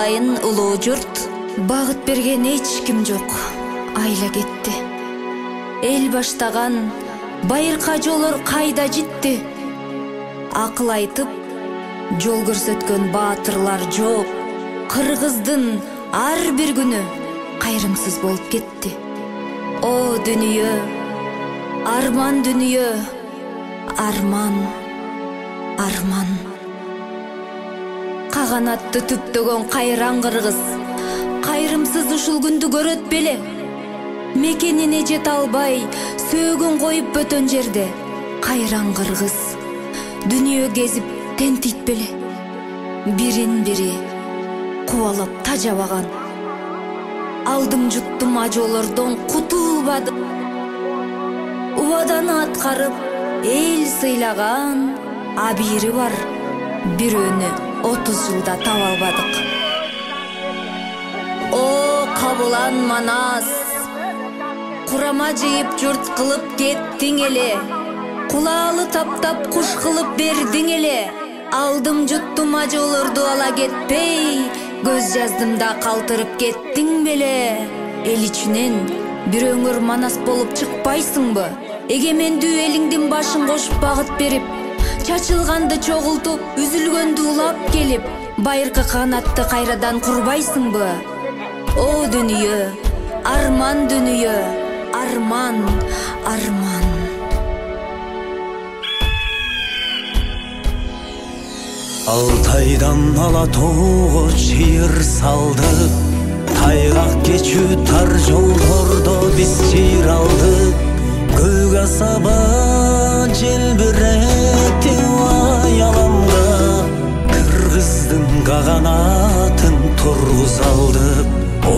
атайын улуу журт, багыт берген эч ким жок, айла кетти. Эл баштаган байырка жолор кайда житти? Акыл айтып, жол көрсөткөн баатырлар жок. Кыргыздын ар бир күнү кайрымсыз болуп кетти. О дүнүйө, арман дүнүйө, арман, арман. Каганатты түптөгөн кайран кыргыз, кайрымсыз ушул күндү көрөт беле? Мекенине жете албай, сөөгүн коюп бөтөн жерде кайран кыргыз дүнүйө кезип тентийт беле? Бирин бири кубалап тажабаган, алдым жуттум ажоолордон кутулбадым. Убаданы аткарып эл сыйлаган абийири бар, бирөөнү 30 жылда таба албадык. О Кабылан Манас, курама жыйып журт кылып кеттиң эле, кулаалы таптап куш кылып бердиң эле. Алдым жуттум ажоолорду ала кетпей, көз жаздым да калтырып кеттиң беле? Эл ичинен бир өңөр Манас болуп чыкпайсыңбы? Эгемендүү элиңдин башын кошуп багыт берип, чачылганды чогултуп, үзүлгөндү улап келип, байыркы канатты кайрадан курбайсыңбы? О дүнүйө, арман дүнүйө, арман, арман. Алтайдан Алатоого чыйыр салдык, тайгак кечүү тар жолдордо биз чыйыр алдык. Көйгө саба желбирети аяламда, кыргыздын каганатын тургуз алдык. О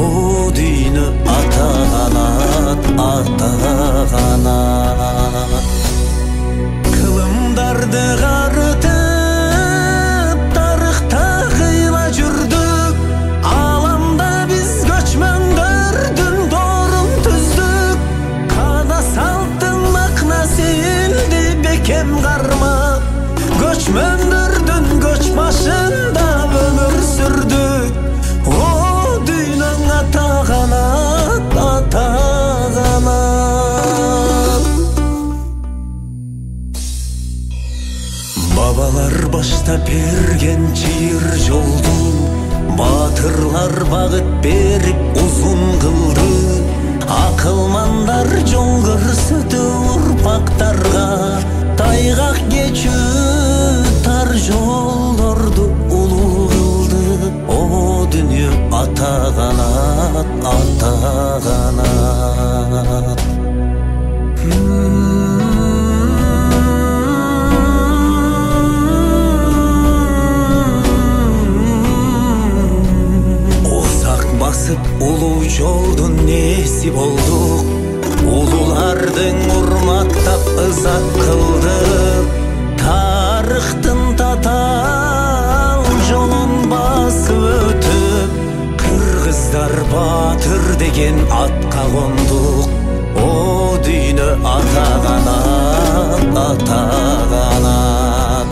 дүйнө ата канат, ата канат. Кылымдарды карытып тарыхта кыйла жүрдүк, аламда биз көчмөндөрдүн доорун түздүк. Када салттын макнасы элди бекем кармап, көчмөндөрдүн көч башында өмүр сүрдүк. О дүйнөң ата канат, ата канат. Бабалар баштап берген чыйыр жолду, баатырлар багыт берип узун кылды. Акылмандар жол көрсөтү урпактарга, тайгак кечүү тар жолдорду улуу кылды. О дүнүйө ата канат, ата канат. Басып улуу жолдун неси болдук, улуулардын урматтап ызат кылдык. Тарыхтын татаал жолун басып өтүп, кыргыздар баатыр деген атка кондук. О дүйнө ата канат, ата канат.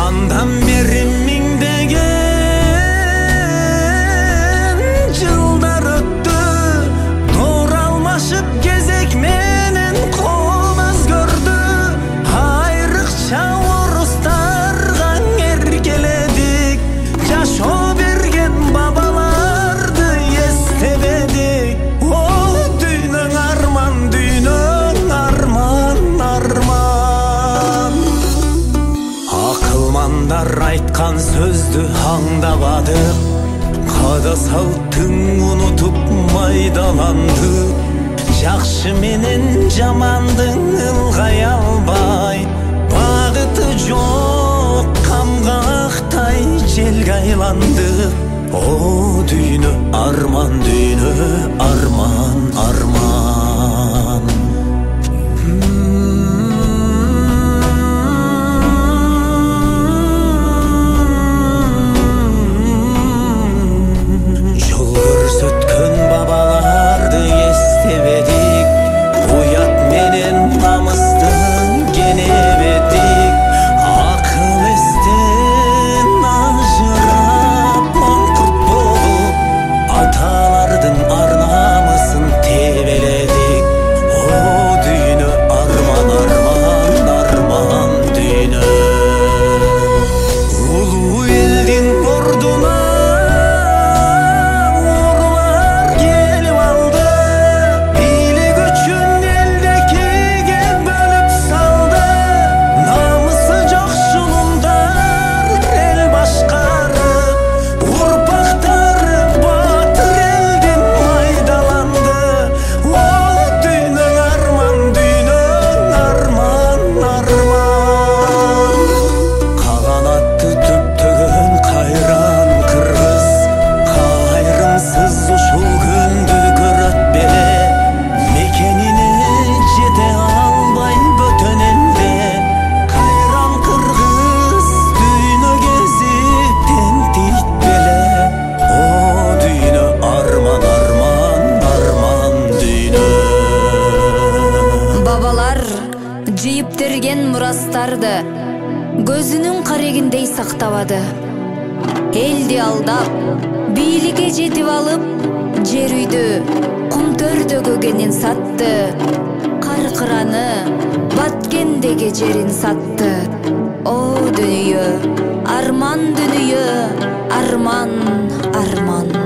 Андан бери миңдеген жылдар өттү, тооралмашып кезек менен кооз көрдү. Айрыкча орустарга эркеледик, жашоо берген бабаларды эстебедик. О дүйнөң арман, дүйнөң арман, арман. Акылмандар айткан сөздү аңдабадык, када салттың унутуп майдаландык. Жакшы менен жамандың ылгай албай, багыты жок камгактай желге айландык. О дүйнө арман, дүйнө арман, арман. Бабаларды эстебедик, уят менен намыстын кенебедик. Акыл эстен ажырап, манкурт бириктирген мурастарды көзүнүн карегиндей сактабады. Элди алдап, бийликке жетип алып, жер үйдү кумтөрдө көгенин сатты. Каркыраны Баткендеги жерин сатты. О дүнүйө, арман дүнүйө, арман, арман.